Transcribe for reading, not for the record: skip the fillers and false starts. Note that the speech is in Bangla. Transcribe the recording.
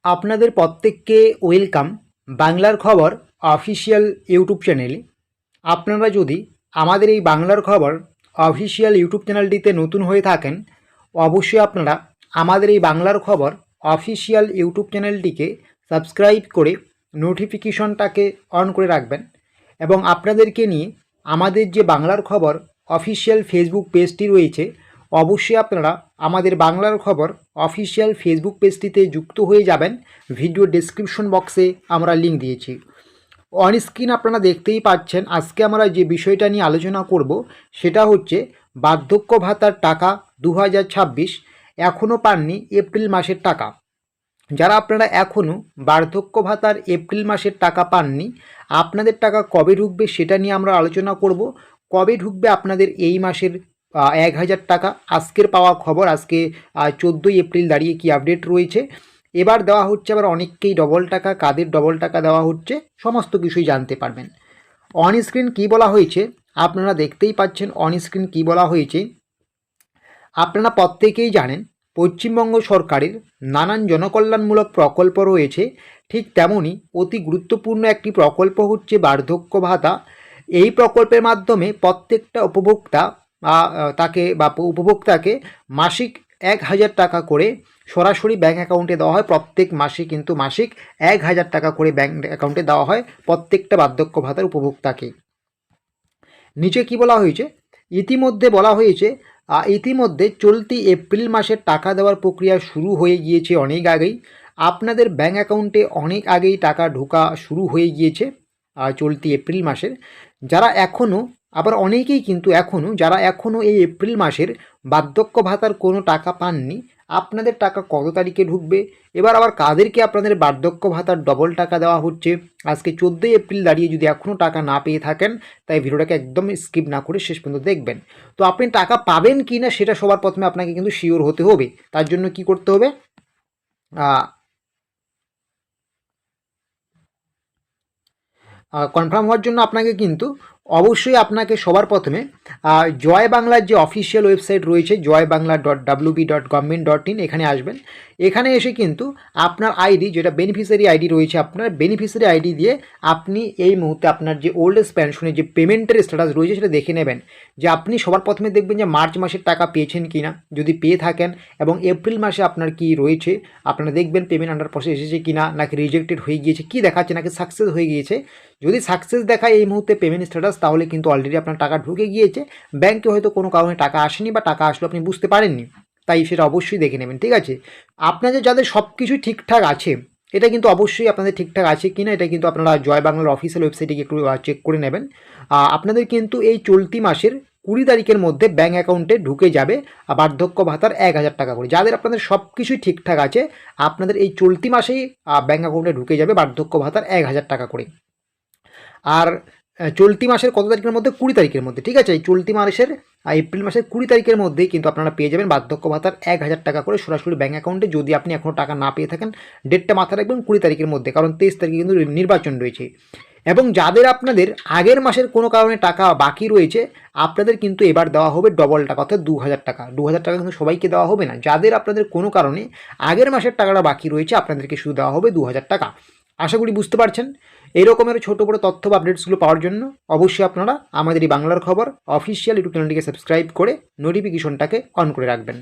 আপনাদের প্রত্যেককে ওয়েলকাম বাংলার খবর অফিসিয়াল ইউটিউব চ্যানেলে। আপনারা যদি আমাদের এই বাংলার খবর অফিসিয়াল ইউটিউব চ্যানেলটিতে নতুন হয়ে থাকেন, অবশ্যই আপনারা আমাদের এই বাংলার খবর অফিসিয়াল ইউটিউব চ্যানেলটিকে সাবস্ক্রাইব করে নোটিফিকেশনটাকে অন করে রাখবেন। এবং আপনাদেরকে নিয়ে আমাদের যে বাংলার খবর অফিসিয়াল ফেসবুক পেজটি রয়েছে, অবশ্যই আপনারা আমাদের বাংলার খবর অফিসিয়াল ফেসবুক পেজটিতে যুক্ত হয়ে যাবেন। ভিডিও ডেসক্রিপশন বক্সে আমরা লিঙ্ক দিয়েছি। অন স্ক্রিন আপনারা দেখতেই পাচ্ছেন। আজকে আমরা যে বিষয়টা নিয়ে আলোচনা করব সেটা হচ্ছে বার্ধক্য ভাতার টাকা 2026 এখনও পাননি এপ্রিল মাসের টাকা। যারা আপনারা এখনও বার্ধক্য ভাতার এপ্রিল মাসের টাকা পাননি, আপনাদের টাকা কবে ঢুকবে সেটা নিয়ে আমরা আলোচনা করব। কবে ঢুকবে আপনাদের এই মাসের 1000 টাকা। আজকের পাওয়া খবর, আজকে 14 এপ্রিল দাঁড়িয়ে কি আপডেট রয়েছে। এবার দেওয়া হচ্ছে আবার অনেককেই ডবল টাকা, কাদের ডবল টাকা দেওয়া হচ্ছে সমস্ত কিছুই জানতে পারবেন। অন স্ক্রিন কী বলা হয়েছে আপনারা দেখতেই পাচ্ছেন। অন স্ক্রিন কী বলা হয়েছে আপনারা প্রত্যেকেই জানেন। পশ্চিমবঙ্গ সরকারের নানান জনকল্যাণমূলক প্রকল্প রয়েছে, ঠিক তেমনই অতি গুরুত্বপূর্ণ একটি প্রকল্প হচ্ছে বার্ধক্য ভাতা। এই প্রকল্পের মাধ্যমে প্রত্যেকটা উপভোক্তাকে মাসিক 1000 টাকা করে সরাসরি ব্যাঙ্ক অ্যাকাউন্টে দেওয়া হয়। প্রত্যেক মাসে কিন্তু মাসিক 1000 টাকা করে ব্যাঙ্ক অ্যাকাউন্টে দেওয়া হয় প্রত্যেকটা বার্ধক্য ভাতার উপভোক্তাকে। নিচে কি বলা হয়েছে, ইতিমধ্যে বলা হয়েছে ইতিমধ্যে চলতি এপ্রিল মাসের টাকা দেওয়ার প্রক্রিয়া শুরু হয়ে গিয়েছে অনেক আগেই। আপনাদের ব্যাঙ্ক অ্যাকাউন্টে অনেক আগেই টাকা ঢোকা শুরু হয়ে গিয়েছে চলতি এপ্রিল মাসের। যারা এখনও আবার অনেকেই কিন্তু যারা এখনও এই এপ্রিল মাসের বার্ধক্য ভাতার কোনো টাকা পাননি, আপনাদের টাকা কত তারিখে ঢুকবে, এবার আবার কাদেরকে আপনাদের বার্ধক্য ভাতার ডবল টাকা দেওয়া হচ্ছে, আজকে 14 এপ্রিল দাঁড়িয়ে যদি এখনও টাকা না পেয়ে থাকেন, তাই ভিডিওটাকে একদম স্কিপ না করে শেষ পর্যন্ত দেখবেন। তো আপনি টাকা পাবেন কি না সেটা সবার প্রথমে আপনাকে কিন্তু শিওর হতে হবে। তার জন্য কি করতে হবে, কনফার্ম হওয়ার জন্য আপনাকে কিন্তু অবশ্যই আপনাকে সবার প্রথমে জয় বাংলার যে অফিসিয়াল ওয়েবসাইট রয়েছে joyBangla.wb.government.in, এখানে আসবেন। এখানে এসে কিন্তু আপনার আইডি, যেটা বেনিফিশিয়ারি আইডি রয়েছে, আপনার বেনিফিশিয়ারি আইডি দিয়ে আপনি এই মুহূর্তে আপনার যে ওল্ড এজ পেনশনের যে পেমেন্টের স্ট্যাটাস রয়েছে সেটা দেখে নেবেন। যে আপনি সবার প্রথমে দেখবেন যে মার্চ মাসের টাকা পেয়েছেন কি না, যদি পেয়ে থাকেন, এবং এপ্রিল মাসে আপনার কি রয়েছে আপনারা দেখবেন পেমেন্ট আন্ডার প্রসেস এসেছে কি না, নাকি রিজেক্টেড হয়ে গিয়েছে, কি দেখাচ্ছে, নাকি সাকসেস হয়ে গিয়েছে। যদি সাকসেস দেখায় এই মুহূর্তে পেমেন্ট স্ট্যাটাস, তাহলে কিন্তু অলরেডি আপনার টাকা ঢুকে গিয়েছে। ব্যাংকে হয়তো কোনো কারণে টাকা আসেনি বা টাকা আসলো আপনি বুঝতে পারেননি, তাই সেটা অবশ্যই দেখে নেবেন। ঠিক আছে, আপনাদের যাদের সব কিছুই ঠিকঠাক আছে, এটা কিন্তু অবশ্যই আপনাদের ঠিকঠাক আছে কি না এটা কিন্তু আপনারা জয় বাংলার অফিসিয়াল ওয়েবসাইটে একটু চেক করে নেবেন। আপনাদের কিন্তু এই চলতি মাসের 20 তারিখের মধ্যে ব্যাঙ্ক অ্যাকাউন্টে ঢুকে যাবে বার্ধক্য ভাতার 1000 টাকা করে। যাদের আপনাদের সব কিছুই ঠিকঠাক আছে, আপনাদের এই চলতি মাসেই ব্যাঙ্ক অ্যাকাউন্টে ঢুকে যাবে বার্ধক্য ভাতার 1000 টাকা করে। আর চলতি মাসের কত তারিখের মধ্যে, 20 তারিখের মধ্যে। ঠিক আছে, এই চলতি মাসের এপ্রিল মাসের 20 তারিখের মধ্যেই কিন্তু আপনারা পেয়ে যাবেন বার্ধক্য ভাতার 1000 টাকা করে সরাসরি ব্যাঙ্ক অ্যাকাউন্টে। যদি আপনি এখনও টাকা না পেয়ে থাকেন, ডেটটা মাথায় রাখবেন 20 তারিখের মধ্যে, কারণ 23 তারিখে কিন্তু নির্বাচন রয়েছে। এবং যাদের আপনাদের আগের মাসের কোনো কারণে টাকা বাকি রয়েছে, আপনাদের কিন্তু এবার দেওয়া হবে ডবল টাকা, অর্থাৎ 2000 টাকা। 2000 টাকা কিন্তু সবাইকে দেওয়া হবে না। যাদের আপনাদের কোনো কারণে আগের মাসের টাকাটা বাকি রয়েছে, আপনাদেরকে শুধু দেওয়া হবে 2000 টাকা। আশা করি বুঝতে পারছেন। এই রকমের ছোটো বড়ো তথ্য বা আপডেটসগুলো পাওয়ার জন্য অবশ্যই আপনারা আমাদের এই বাংলার খবর অফিসিয়াল ইউটিউব চ্যানেলটিকে সাবস্ক্রাইব করে নোটিফিকেশনটাকে অন করে রাখবেন।